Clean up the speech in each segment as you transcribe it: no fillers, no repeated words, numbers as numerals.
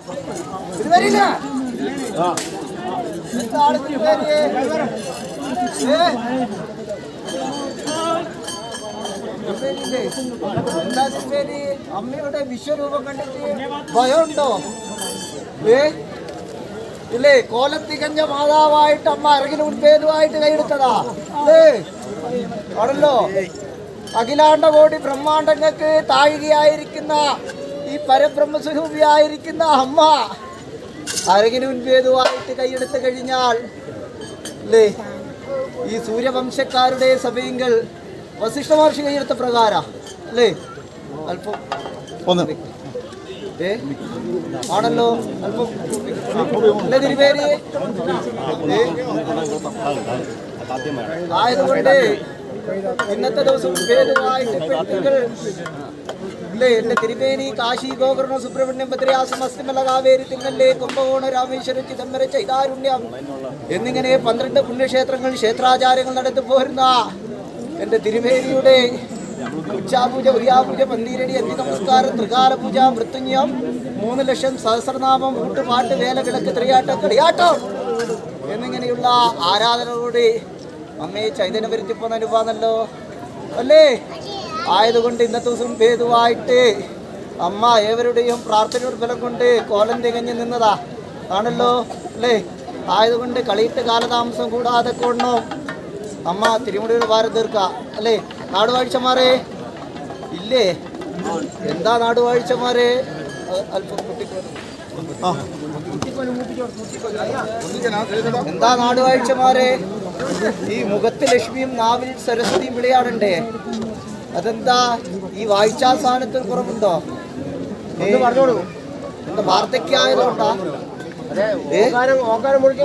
ഇത് വരില്ല. എന്താണ് തിരുമേനി? എന്താ തിരുമേനി? അമ്മയുടെ വിശ്വരൂപം കണ്ടിട്ട് ഭയമുണ്ടോ? ഇല്ലേ, കോലം തികഞ്ഞ മാതാവായിട്ട് അമ്മ അരകിന് ഉദ്ഭേദമായിട്ട് കൈയെടുത്തതാ ആണല്ലോ. അഖിലാണ്ട കോടി ബ്രഹ്മാണ്ടങ്ങൾക്ക് താഴികയായിരിക്കുന്ന ഈ പരബ്രഹ്മസ്വരൂപിയായിരിക്കുന്ന അമ്മ അരകിന് ഉദ്ഭേദമായിട്ട് കൈയെടുത്ത് കഴിഞ്ഞാൽ അല്ലേ, ഈ സൂര്യവംശക്കാരുടെ സഭയെങ്കിൽ വസിഷ്ഠ മഹർഷി കൈയെടുത്ത പ്രകാരം അല്ലേ, അല്പം ആണല്ലോ, അല്പം അല്ലേ തിരുമേനി? ആയതുകൊണ്ട് ഇന്നത്തെ ദിവസം അല്ലേ എന്റെ തിരുമേനി കാശി ഗോകർണ സുബ്രഹ്മണ്യം ഭദ്രയാസം അസ്തിമല കാവേരി തിരുനെല്ലി കുംഭകോണ രാമേശ്വരം ചിദംബരം ചൈതാരുണ്യം എന്നിങ്ങനെ 12 പുണ്യക്ഷേത്രങ്ങൾ ക്ഷേത്രാചാരങ്ങൾ നടത്തി പോരുന്ന എന്റെ തിരുമേനിയുടെ ഉച്ചാപൂജ, ഉരിയാപൂജ, പന്തീരടി, അന്തി നമസ്കാരം, ത്രികാല പൂജ, മൃത്യുഞ്ജയം, 3 ലക്ഷം സഹസ്രനാമം, ഊട്ടുപാട്ട്, വേല, വിളക്ക്, ത്രിയാട്ടം, കളിയാട്ടം എന്നിങ്ങനെയുള്ള ആരാധനകളോടെ അമ്മയെ ചൈതന്യം വരുത്തിപ്പോന്ന അനുഭവമല്ലോ അല്ലേ. ആയതുകൊണ്ട് ഇന്നത്തെ ദിവസം ഭേദമായിട്ട് അമ്മ ഏവരുടെയും പ്രാർത്ഥനയുടെ ഫലം കൊണ്ട് കോലം തികഞ്ഞ് നിന്നതാ ആണല്ലോ അല്ലേ. ആയതുകൊണ്ട് കളിയിട്ട് കാലതാമസം കൂടാതെ കൊണ്ടോ അമ്മ തിരുമുടിയുടെ ഭാരം തീർക്ക അല്ലേ. നാടുവാഴ്ചമാരെ ഇല്ലേ? എന്താ നാടുവാഴ്ചമാരെ? എന്താ നാടുവാഴ്ചമാരെ? ഈ മുഖത്ത് ലക്ഷ്മിയും നാവിൽ സരസ്വതിയും വിളയാടണ്ടേ? അതെന്താ ഈ വായിച്ചാസ്ഥാനത്തിൽ കുറവുണ്ടോ? എന്താ വാർദ്ധക്യായതുകൊണ്ടാ?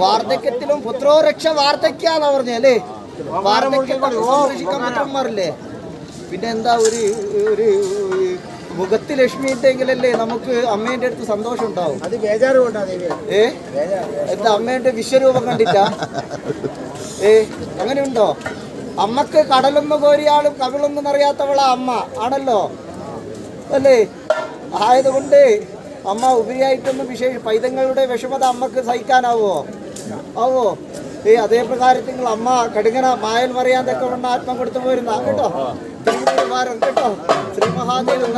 വാർദ്ധക്യത്തിലും പുത്രോരക്ഷ വാർദ്ധക്യാന്നാ പറഞ്ഞല്ലേ. പുത്രന്മാരില്ലേ? പിന്നെ എന്താ ഒരു മുഖത്ത് ലക്ഷ്മി ഉണ്ടെങ്കിലല്ലേ നമുക്ക് അമ്മേന്റെ അടുത്ത് സന്തോഷം ഉണ്ടാവും. എന്താ അമ്മേന്റെ വിശ്വരൂപം കണ്ടിട്ടാ? അങ്ങനെയുണ്ടോ? അമ്മക്ക് കടലൊന്ന് കോരിയാളും കവിളൊന്നും അറിയാത്തവളാ അമ്മ ആണല്ലോ അല്ലേ. ആയതുകൊണ്ട് അമ്മ ഉപരിയായിട്ടൊന്നും പൈതങ്ങളുടെ വിഷമത അമ്മക്ക് സഹിക്കാനാവോ? ആവോ? അതേ പ്രകാരത്തിൽ അമ്മ കടുങ്ങന മായൽ പറയാൻ തക്ക വണ്ണ ആത്മം കൊടുത്തു പോരുന്ന കേട്ടോ. കേട്ടോ ശ്രീ മഹാദേവൻ